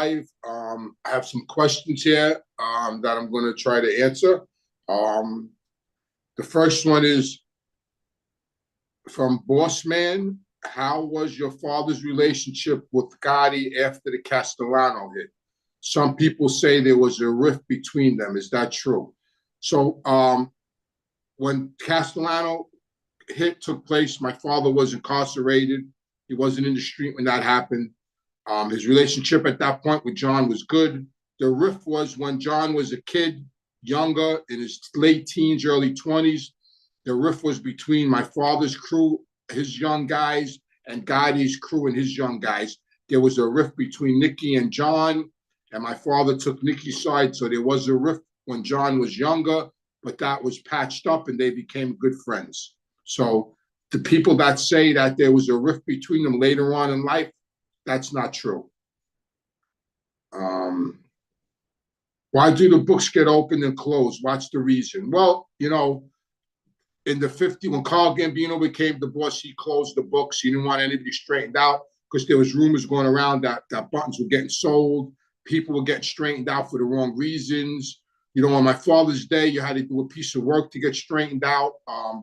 live. I have some questions here that I'm going to try to answer. The first one is from Boss Man. How was your father's relationship with Gotti after the Castellano hit? Some people say there was a rift between them. Is that true? So when Castellano hit took place, my father was incarcerated. He wasn't in the street when that happened. His relationship at that point with John was good. The rift was when John was a kid, younger, in his late teens, early 20s. The rift was between my father's crew, his young guys, and Gotti's crew and his young guys. There was a rift between Nicky and John, and my father took Nicky's side. So there was a rift when John was younger, but that was patched up and they became good friends. So the people that say that there was a rift between them later on in life, that's not true. Why do the books get opened and closed? What's the reason? Well, in the 50s, when Carl Gambino became the boss, he closed the books. He didn't want anybody straightened out because there was rumors going around that buttons were getting sold. People were getting straightened out for the wrong reasons. On my father's day, you had to do a piece of work to get straightened out.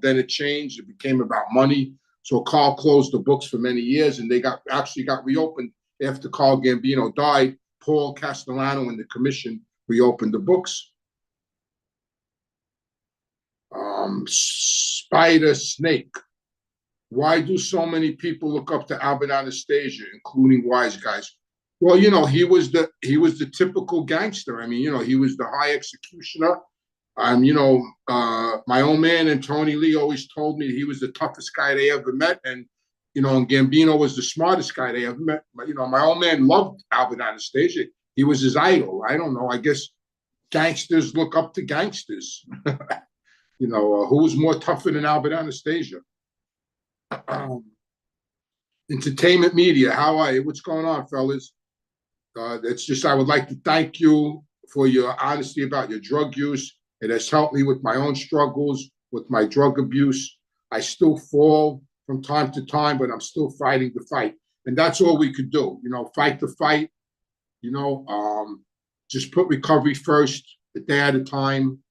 Then it changed. It became about money. So Carl closed the books for many years, and they got reopened after Carl Gambino died. Paul Castellano and the commission reopened the books. Spider Snake. Why do so many people look up to Albert Anastasia, including wise guys? Well, he was the typical gangster. I mean, he was the high executioner. My old man and Tony Lee always told me he was the toughest guy they ever met, and and Gambino was the smartest guy they ever met. But my old man loved Albert Anastasia. He was his idol. I don't know. I guess gangsters look up to gangsters. Who was more tougher than Albert Anastasia? Entertainment media, how are you? What's going on, fellas? It's just I would like to thank you for your honesty about your drug use. It has helped me with my own struggles, with my drug abuse. I still fall from time to time, but I'm still fighting the fight. And that's all we could do, fight the fight, just put recovery first, a day at a time.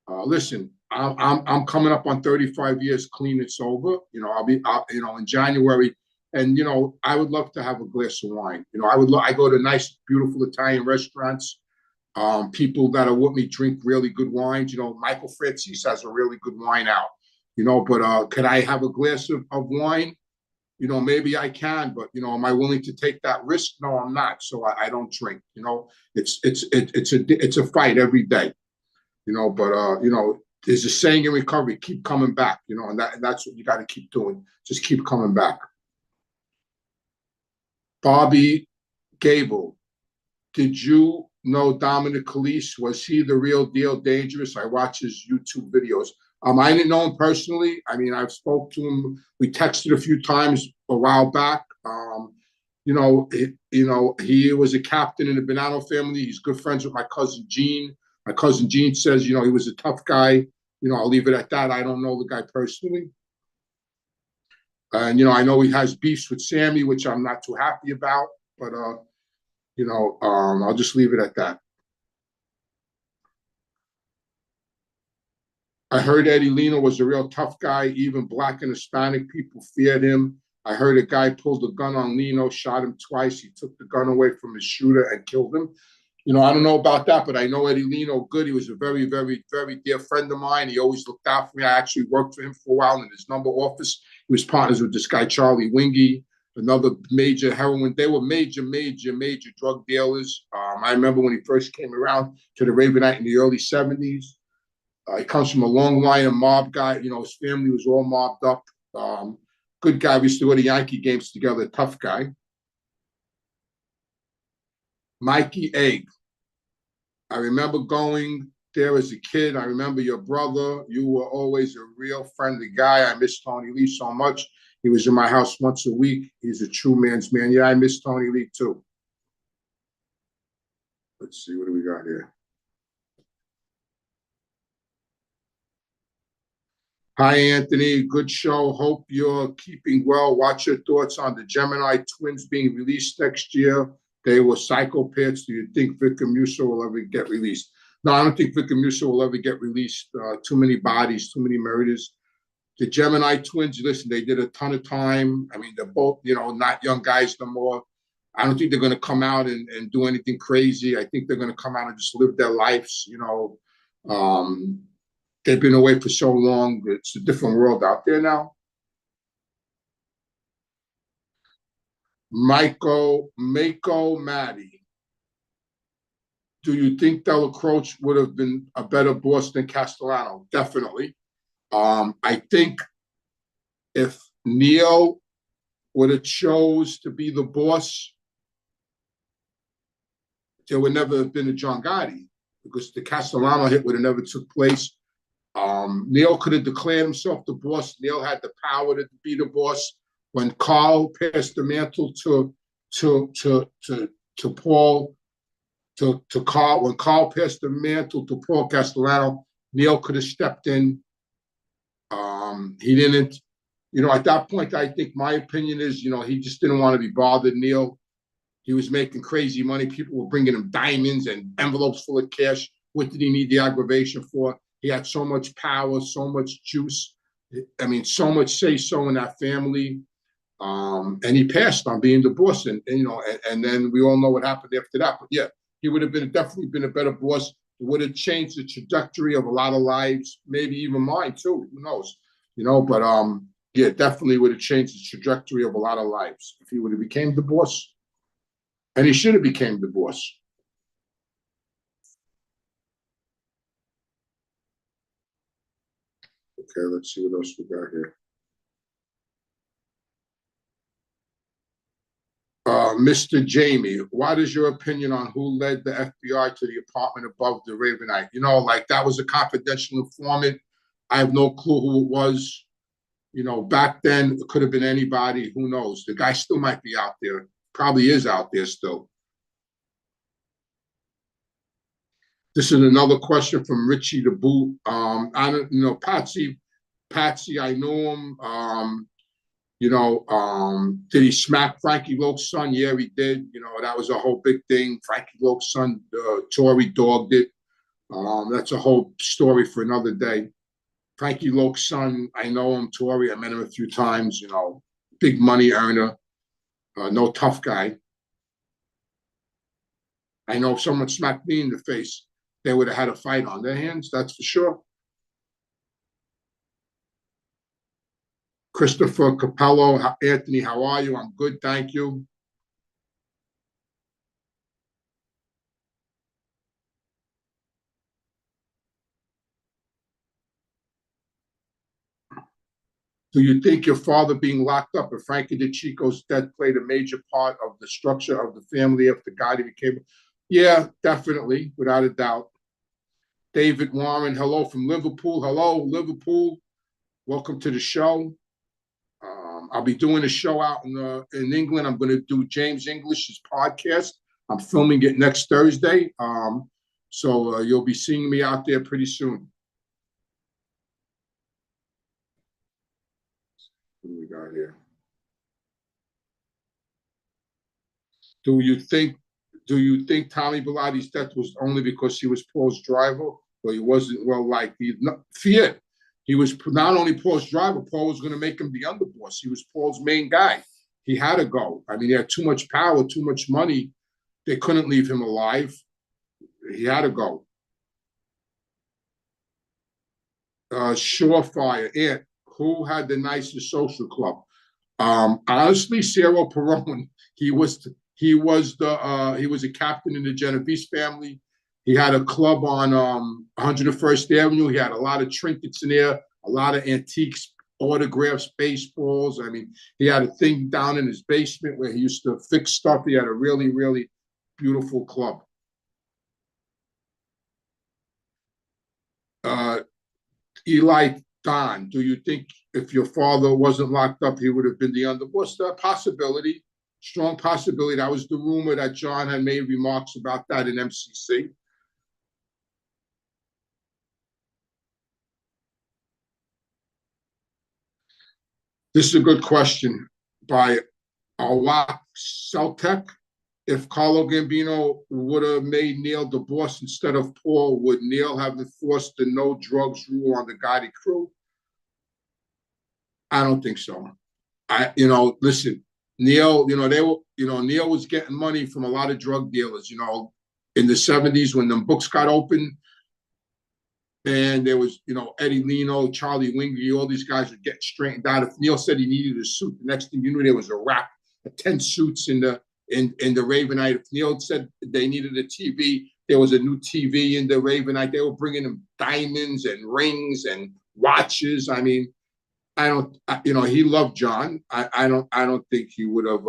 Listen, I'm coming up on 35 years clean and sober. I'll be in January. And, I would love to have a glass of wine. I go to nice, beautiful Italian restaurants. People that are with me drink really good wines. Michael Francis has a really good wine out, but could I have a glass of wine? Maybe I can, but, am I willing to take that risk? No, I'm not. So I don't drink, it's a fight every day, but, there's a saying in recovery, keep coming back, and that's what you got to keep doing. Just keep coming back. Bobby Gable, did you know Dominic Calise? Was he the real deal, dangerous? I watch his YouTube videos. I didn't know him personally. I mean, I've spoke to him. We texted a few times a while back. He was a captain in the Bonanno family. He's good friends with my cousin Gene. My cousin Gene says, he was a tough guy. I'll leave it at that. I don't know the guy personally. And, I know he has beefs with Sammy, which I'm not too happy about, but, I'll just leave it at that. I heard Eddie Lino was a real tough guy. Even Black and Hispanic people feared him. I heard a guy pulled a gun on Lino, shot him twice. He took the gun away from his shooter and killed him. I don't know about that, but I know Eddie Lino good. He was a very, very, very dear friend of mine. He always looked out for me. I actually worked for him for a while in his number office. He was partners with this guy, Charlie Wingy, another major heroin. They were major, major, major drug dealers. I remember when he first came around to the Ravenite in the early 70s. He comes from a long line of mob guy. His family was all mobbed up. Good guy. We used to go to Yankee games together. Tough guy. Mikey Egg. I remember going there as a kid. I remember your brother. You were always a real friendly guy. I miss Tony Lee so much. He was in my house once a week. He's a true man's man. Yeah, I miss Tony Lee too. Let's see, what do we got here? Hi, Anthony. Good show. Hope you're keeping well. What's your thoughts on the Gemini twins being released next year? they were psychopaths. Do you think Vic Musso will ever get released? No, I don't think Vic Musso will ever get released. Too many bodies, too many murders. The Gemini twins, listen, they did a ton of time. I mean, they're both, not young guys no more. I don't think they're going to come out and do anything crazy. I think they're going to come out and just live their lives. They've been away for so long. It's a different world out there now. Mako Maddie. Do you think Della Croce would have been a better boss than Castellano? Definitely. I think if Neil would have chose to be the boss, there would never have been a John Gotti, because the Castellano hit would have never took place. Neil could have declared himself the boss. Neil had the power to be the boss. When Carl passed the mantle to Paul, to Carl, when Carl passed the mantle to Paul Castellano, Neil could have stepped in. He didn't. At that point, I think my opinion is, he just didn't want to be bothered. Neil, he was making crazy money. People were bringing him diamonds and envelopes full of cash. What did he need the aggravation for? He had so much power, so much juice. I mean, so much say-so in that family. And he passed on being the boss. And then we all know what happened after that. But yeah, he would have definitely been a better boss. It would have changed the trajectory of a lot of lives, maybe even mine too. Who knows? But yeah, definitely would have changed the trajectory of a lot of lives if he would have became the boss. And he should have became the boss. Okay, let's see what else we got here. Mr. Jamie, what is your opinion on who led the FBI to the apartment above the Ravenite? That was a confidential informant. I have no clue who it was. Back then, it could have been anybody. Who knows? The guy still might be out there. Probably is out there still. This is another question from Richie the Boot. I don't know, Patsy, I knew him. Did he smack Frankie Loke's son? Yeah, he did. That was a whole big thing. Frankie Loke's son, Tory, dogged it. That's a whole story for another day. Frankie Loke's son, I know him, Tory. I met him a few times. Big money earner. No tough guy. I know if someone smacked me in the face, they would have had a fight on their hands. That's for sure. Christopher Capello, Anthony, how are you? I'm good, thank you. Do you think your father being locked up and Frankie DeChico's death played a major part of the structure of the family after Gotti became? Yeah, definitely, without a doubt. David Warren, hello from Liverpool. Hello, Liverpool. Welcome to the show. I'll be doing a show out in England. I'm going to do James English's podcast. I'm filming it next Thursday. So you'll be seeing me out there pretty soon. What do we got here? Do you think Tommy Biglotti's death was only because he was Paul's driver, or he wasn't well liked? Feared. He was not only Paul's driver, Paul was going to make him the underboss. He was Paul's main guy. He had to go. I mean, he had too much power, too much money. They couldn't leave him alive. He had to go. Surefire, Ant, who had the nicest social club? Honestly, Cero Perone. He was a captain in the Genovese family. He had a club on 101st Avenue. He had a lot of trinkets in there, a lot of antiques, autographs, baseballs. I mean, he had a thing down in his basement where he used to fix stuff. He had a really, really beautiful club. Eli Don, do you think if your father wasn't locked up, he would have been the underboss? Possibility, strong possibility. That was the rumor that John had made remarks about that in MCC. This is a good question by Awak Celtec. if Carlo Gambino would have made Neil the boss instead of Paul, would Neil have enforced the no drugs rule on the Gotti crew? I don't think so. Listen, Neil, Neil was getting money from a lot of drug dealers, in the 70s when them books got open. And there was, Eddie Leno, Charlie Wingy, all these guys would get straightened out. If Neil said he needed a suit, the next thing you knew, there was a rack of 10 suits in the Ravenite. If Neil said they needed a TV, there was a new TV in the Ravenite. They were bringing him diamonds and rings and watches. I mean, he loved John. I don't think he would have.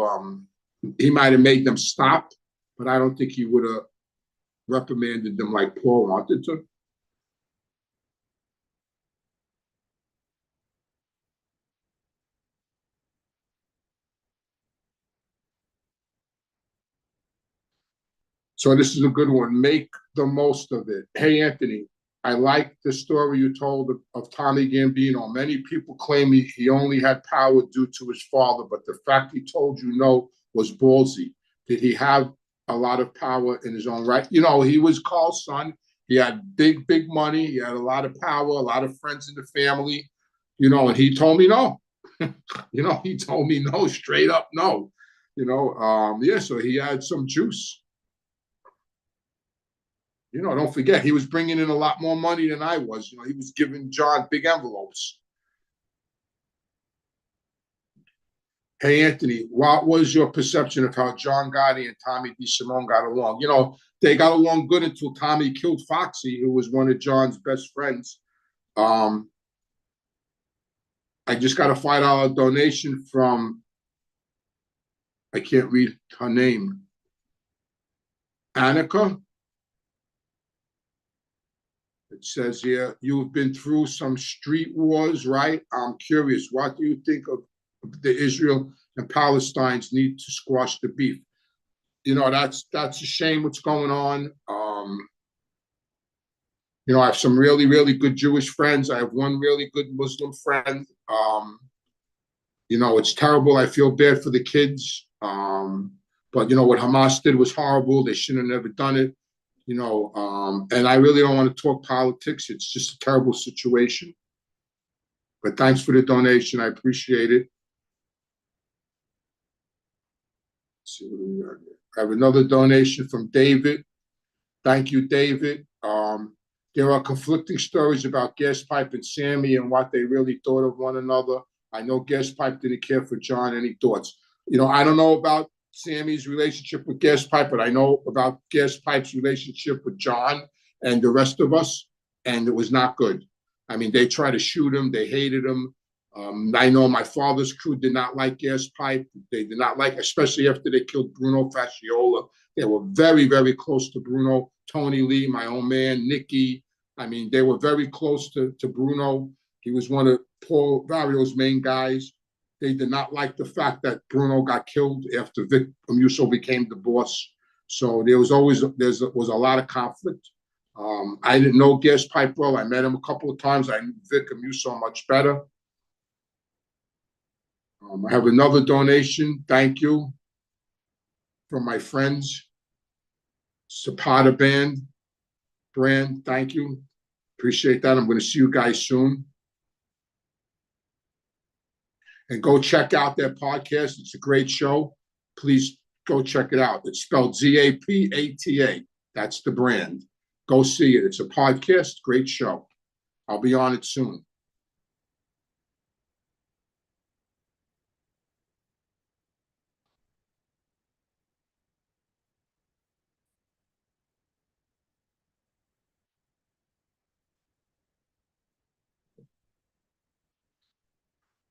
He might have made them stop, but I don't think he would have reprimanded them like Paul wanted to. So this is a good one. Make the most of it. Hey, Anthony, I like the story you told of Tommy Gambino. Many people claim he only had power due to his father, but the fact he told you no was ballsy. Did he have a lot of power in his own right? He was Carl's son. He had big, big money. He had a lot of power, a lot of friends in the family, and he told me no. He told me no, straight up no. So he had some juice. Don't forget, he was bringing in a lot more money than I was. He was giving John big envelopes. Hey, Anthony, what was your perception of how John Gotti and Tommy DeSimone got along? They got along good until Tommy killed Foxy, who was one of John's best friends. I just got a $5 donation from, I can't read her name, Annika. It says here, you've been through some street wars, right? I'm curious, what do you think of the Israel and Palestine's need to squash the beef? That's a shame what's going on. I have some really, really good Jewish friends. I have one really good Muslim friend. It's terrible. I feel bad for the kids. But what Hamas did was horrible. They shouldn't have never done it. And I really don't want to talk politics. It's just a terrible situation. But thanks for the donation. I appreciate it. Let's see what we got here. I have another donation from David. Thank you, David. There are conflicting stories about Gaspipe and Sammy and what they really thought of one another. I know Gaspipe didn't care for John. Any thoughts? I don't know about Sammy's relationship with Gaspipe, but I know about Gaspipe's relationship with John and the rest of us, and it was not good. I mean, they tried to shoot him. They hated him. I know my father's crew did not like Gaspipe. They did not like, especially after they killed Bruno Fasciola. They were very, very close to Bruno. Tony Lee, my own man, Nicky. I mean, they were very close to Bruno. He was one of Paul Vario's main guys. They did not like the fact that Bruno got killed after Vic Amuso became the boss. So there was a lot of conflict. I didn't know Gaspipe well. I met him a couple of times. I knew Vic Amuso much better. I have another donation. Thank you from my friends. Zapata brand. Thank you. Appreciate that. I'm going to see you guys soon. And go check out their podcast. It's a great show. Please go check it out. It's spelled Zapata. That's the brand. Go see it. It's a podcast. Great show. I'll be on it soon.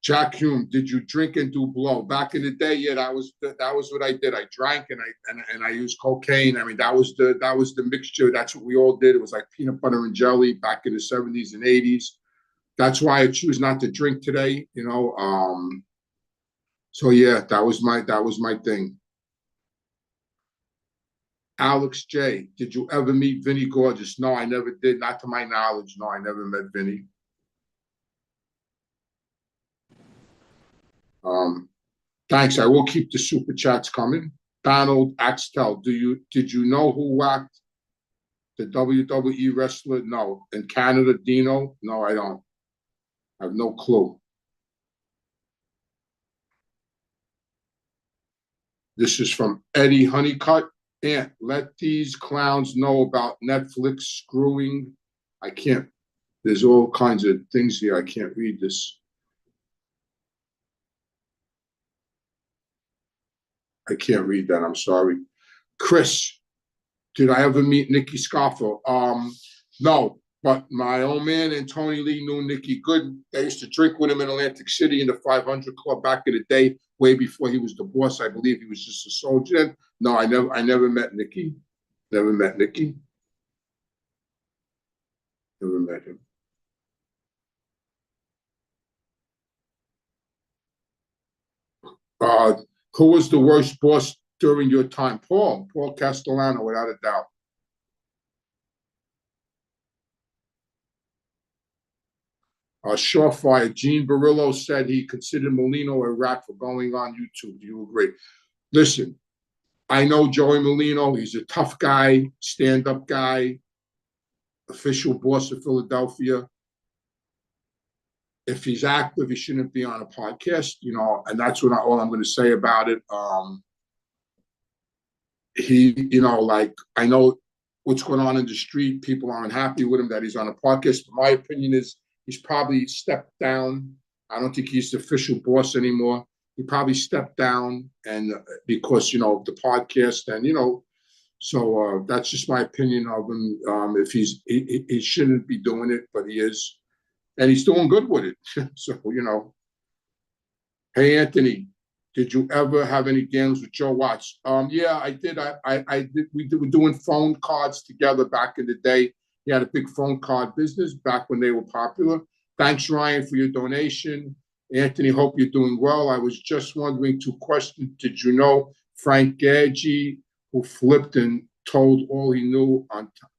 Jack Hume, did you drink and do blow? Back in the day, yeah, that was what I did. I drank and I used cocaine. I mean, that was the mixture. That's what we all did. It was like peanut butter and jelly back in the 70s and 80s. That's why I choose not to drink today. So yeah, that was my thing. Alex J, did you ever meet Vinny Gorgeous? No, I never did. Not to my knowledge. No, I never met Vinny. Thanks. I will keep the super chats coming. Donald Axtell, did you know who whacked the WWE wrestler? No. In Canada, Dino? No, I don't. I have no clue. This is from Eddie Honeycutt. Aunt, let these clowns know about Netflix screwing. I can't. There's all kinds of things here. I can't read this. I can't read that. I'm sorry. Chris, did I ever meet Nikki Scoffo? No, but my old man and Tony Lee knew Nikki good. They used to drink with him in Atlantic City in the 500 Club back in the day, way before he was the boss. I believe he was just a soldier. No, I never met Nikki. Never met Nikki. Never met him. Uh, who was the worst boss during your time? Paul Castellano, without a doubt. Surefire, Gene Barillo said he considered Molino a rat for going on YouTube. Do you agree? Listen, I know Joey Molino. He's a tough guy, stand-up guy, official boss of Philadelphia. If he's active, he shouldn't be on a podcast, and that's all I'm going to say about it. Like, I know what's going on in the street. People aren't happy with him that he's on a podcast. But my opinion is he's probably stepped down. I don't think he's the official boss anymore. He probably stepped down, and because of the podcast, and so that's just my opinion of him. If he shouldn't be doing it, but he is, and he's doing good with it. So Hey Anthony, did you ever have any games with Joe Watts? Yeah, I did. I did. We were doing phone cards together back in the day. He had a big phone card business back when they were popular. Thanks, Ryan, for your donation. Anthony, hope you're doing well. I was just wondering 2 questions. Did you know Frank Gaggi, who flipped and told all he knew on time?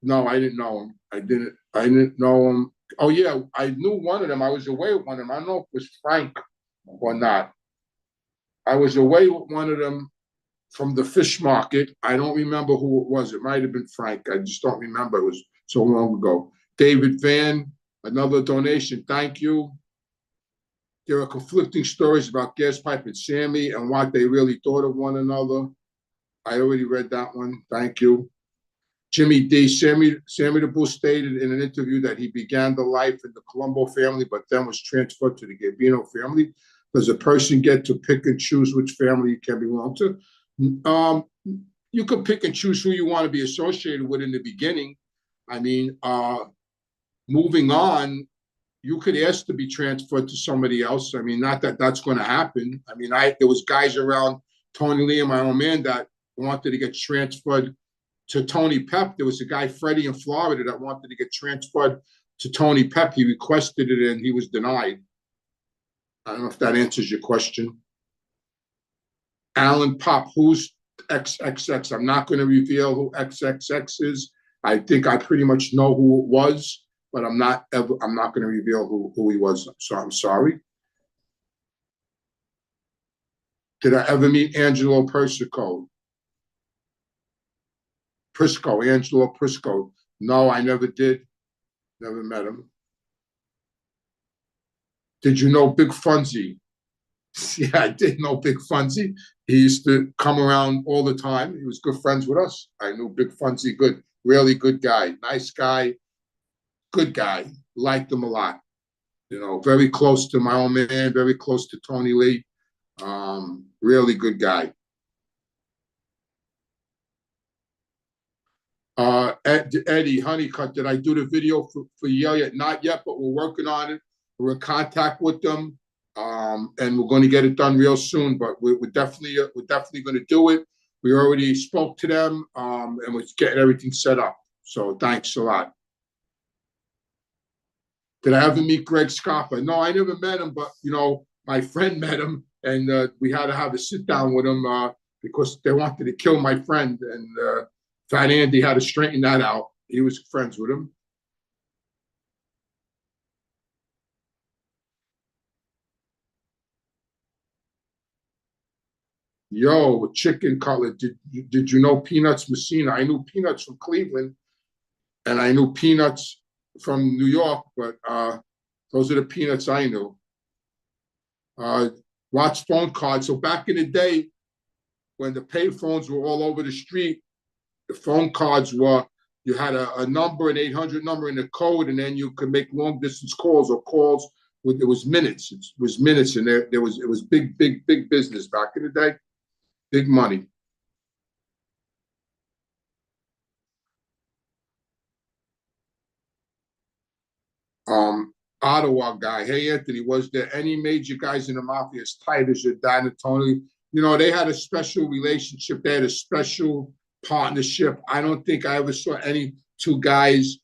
No, I didn't know him. I didn't know him. Oh yeah, I knew one of them. I was away with one of them. I don't know if it was Frank or not. I was away with one of them from the fish market. I don't remember who it was. It might have been Frank. I just don't remember. It was so long ago. David Van, another donation. Thank you. There are conflicting stories about Gas Pipe and Sammy and what they really thought of one another. I already read that one. Thank you. Jimmy D. Sammy the Bull stated in an interview that he began the life in the Colombo family, but then was transferred to the Gambino family. Does a person get to pick and choose which family you can belong to? You could pick and choose who you want to be associated with in the beginning. I mean, moving on, you could ask to be transferred to somebody else. I mean, not that that's going to happen. I mean, there was guys around Tony Lee and my own man that wanted to get transferred to Tony Pep. There was a guy, Freddie, in Florida that wanted to get transferred to Tony Pep. He requested it and he was denied. I don't know if that answers your question. Alan Pop, who's XXX? I'm not going to reveal who XXX is. I think I pretty much know who it was, but I'm not going to reveal who he was. So I'm sorry. Did I ever meet Angelo Prisco? Angelo Prisco. No, I never did. Never met him. Did you know Big Funzy? Yeah, I did know Big Funzy. He used to come around all the time. He was good friends with us. I knew Big Funzy good. Really good guy. Nice guy. Good guy. Liked him a lot. Very close to my own man, very close to Tony Lee. Really good guy. Eddie Honeycutt, did I do the video for Yale yet? Not yet, but we're working on it. We're in contact with them, and we're going to get it done real soon. But we're definitely going to do it. We already spoke to them, and we're getting everything set up. So thanks a lot. Did I ever meet Greg Scarpa? No, I never met him, but my friend met him, and we had to have a sit down with him because they wanted to kill my friend, and Fat Andy had to straighten that out. He was friends with him. Yo, chicken cutlet. Did you know Peanuts Messina? I knew Peanuts from Cleveland, and I knew Peanuts from New York, but those are the Peanuts I knew. Uh, watch phone cards. So back in the day, when the payphones were all over the street, the phone cards were, you had a number, an 800 number and a code, and then you could make long distance calls or calls with, it was minutes. It was minutes, and it was big business back in the day, big money. Ottawa guy. Hey Anthony, was there any major guys in the Mafia as tight as your dad and Tony? You know, they had a special relationship. They had a special partnership. I don't think I ever saw any two guys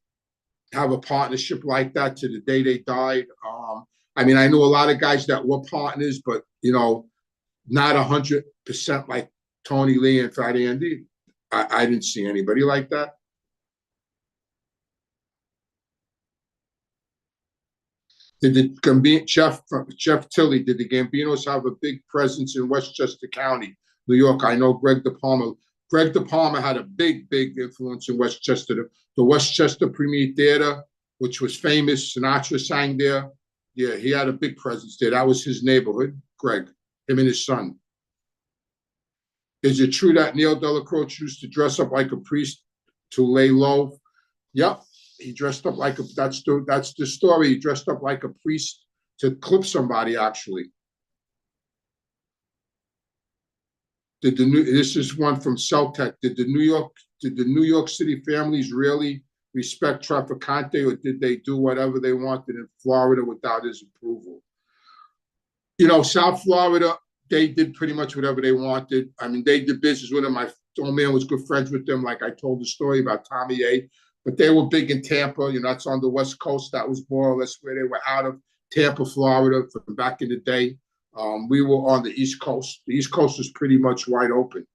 have a partnership like that to the day they died. I mean, I know a lot of guys that were partners, but you know, not 100% like Tony Lee and Fat Andy. I didn't see anybody like that. Did the Gambino, Jeff Tilley, did the Gambinos have a big presence in Westchester County, New York? I know Greg DePalma. Greg DePalma had a big influence in Westchester. The Westchester Premier Theater, which was famous, Sinatra sang there. Yeah, he had a big presence there. That was his neighborhood, Greg, him and his son. Is it true that Neil Delacroix used to dress up like a priest to lay low? Yep, he dressed up like a. That's the story. He dressed up like a priest to clip somebody. Actually, this is one from Celtech. Did the New York City families really respect Traficante, or did they do whatever they wanted in Florida without his approval? You know, South Florida, they did pretty much whatever they wanted. I mean, they did business with him. My old man was good friends with them. Like I told the story about Tommy A. But they were big in Tampa. You know, that's on the West Coast. That was more or less where they were out of Tampa, Florida, from back in the day. We were on the East Coast. The East Coast was pretty much wide open.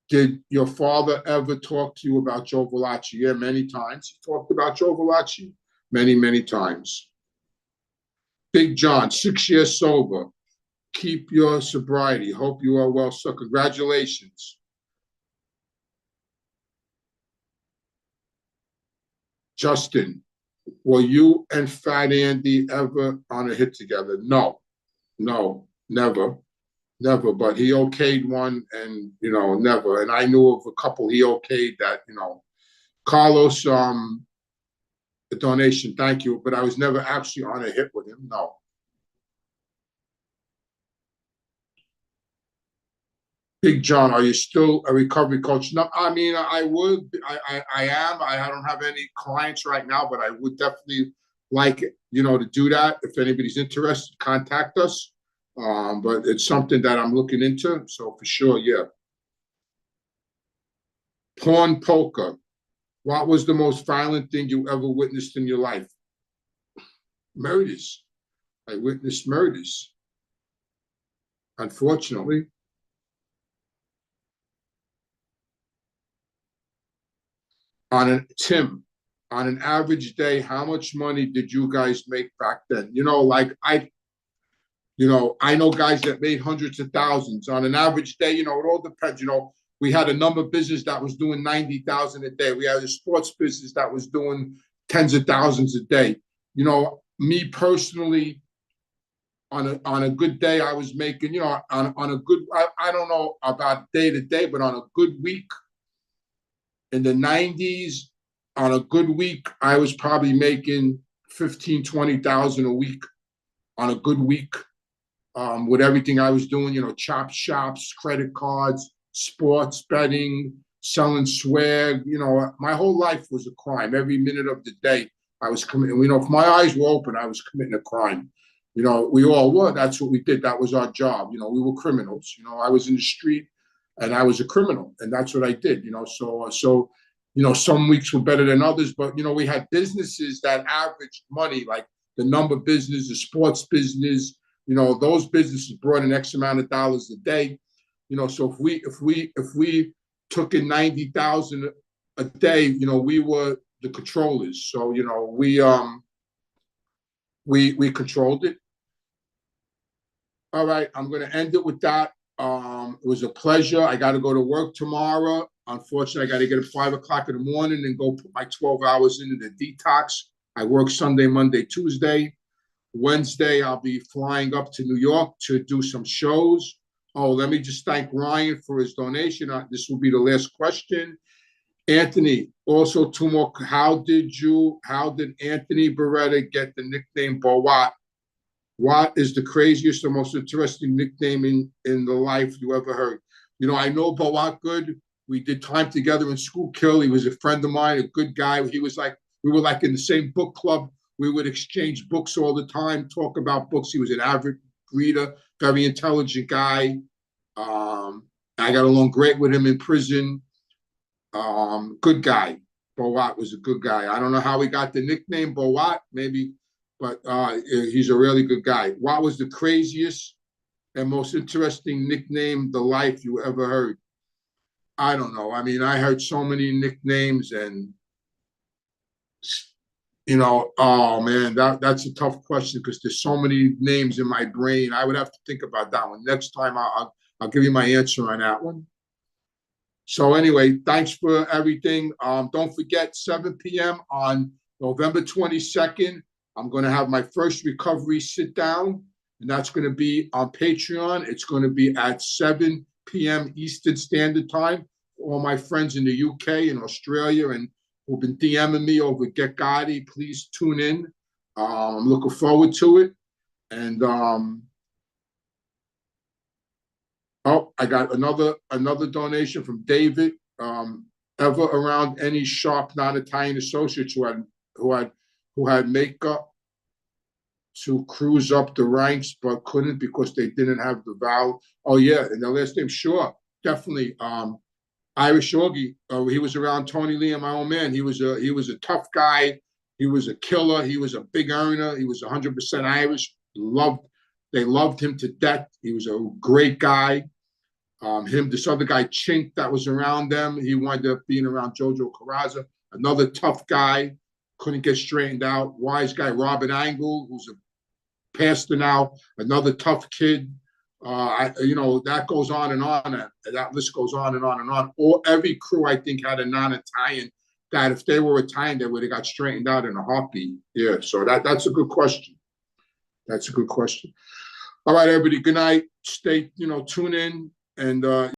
Did your father ever talk to you about Joe Valachi? Yeah, many times. He talked about Joe Valachi many times. Big John, 6 years sober. Keep your sobriety. Hope you are well. So congratulations. Justin, were you and Fat Andy ever on a hit together? No, never. Never, but he okayed one, and you know, never. And I knew of a couple he okayed that, you know. Carlos, the donation, thank you, but I was never actually on a hit with him. No. Big John, are you still a recovery coach? No, I mean, I would. I am. I don't have any clients right now, but I would definitely like it, you know, to do that. If anybody's interested, contact us. But it's something that I'm looking into. So for sure, yeah. Porn poker. What was the most violent thing you ever witnessed in your life? Murders. I witnessed murders, unfortunately. Tim, on an average day, how much money did you guys make back then? You know, like I know guys that made hundreds of thousands on an average day. You know, it all depends. You know, we had a number business that was doing 90,000 a day. We had a sports business that was doing tens of thousands a day. You know, me personally, on a good day, I was making, you know, on a good, I don't know about day to day, but on a good week in the 90s, on a good week, I was probably making 15, 20,000 a week on a good week. With everything I was doing, you know, chop shops, credit cards, sports betting, selling swag. You know, my whole life was a crime. Every minute of the day, I was committing. You know, if my eyes were open, I was committing a crime. You know, we all were. That's what we did. That was our job. You know, we were criminals. You know, I was in the street, and I was a criminal, and that's what I did. You know, so you know, some weeks were better than others, but you know, we had businesses that averaged money, like the number business, the sports business. You know, those businesses brought in X amount of dollars a day. You know, so if we took in 90,000 a day, you know, we were the controllers. So you know, we controlled it. All right, I'm going to end it with that. It was a pleasure. I got to go to work tomorrow. Unfortunately, I got to get at 5 o'clock in the morning and go put my 12 hours into the detox. I work Sunday, Monday, Tuesday. Wednesday, I'll be flying up to New York to do some shows. Oh, let me just thank Ryan for his donation. This will be the last question. Anthony, also two more. How did Anthony Beretta get the nickname Bowat? What is the craziest or most interesting nickname in the life you ever heard? I know Bowat good. We did time together in Schuylkill. He was a friend of mine, a good guy. We were like in the same book club. We would exchange books all the time, talk about books. He was an avid reader, very intelligent guy. I got along great with him in prison. Good guy. Bowat was a good guy. I don't know how he got the nickname Bowat, maybe, but he's a really good guy. What was the craziest and most interesting nickname the life you ever heard? I don't know. I mean, I heard so many nicknames, and oh man, that's a tough question because there's so many names in my brain. I would have to think about that one. Next time, I'll give you my answer on that one. So anyway, thanks for everything. Don't forget, 7 p.m. on November 22nd, I'm going to have my first recovery sit down, and that's going to be on Patreon. It's going to be at 7 p.m. Eastern Standard Time. All my friends in the UK and Australia and who've been DMing me over Get Gotti, please tune in. I'm looking forward to it. And I got another donation from David. Ever around any sharp non-Italian associates who had makeup to cruise up the ranks but couldn't because they didn't have the vow? Oh yeah, and the last name, sure, definitely. Irish Augie, he was around Tony Lee and my old man. He was a tough guy. He was a killer. He was a big earner. He was 100% Irish. They loved him to death. He was a great guy. This other guy, Chink, that was around them, he wound up being around Jojo Carrazza, another tough guy, couldn't get straightened out. Wise guy, Robert Angle, who's a pastor now, another tough kid. That goes on and on. That list goes on and on and on. Every crew, I think, had a non-Italian that if they were Italian, they would have got straightened out in a heartbeat. Yeah, so that's a good question. That's a good question. All right, everybody, good night. Tune in and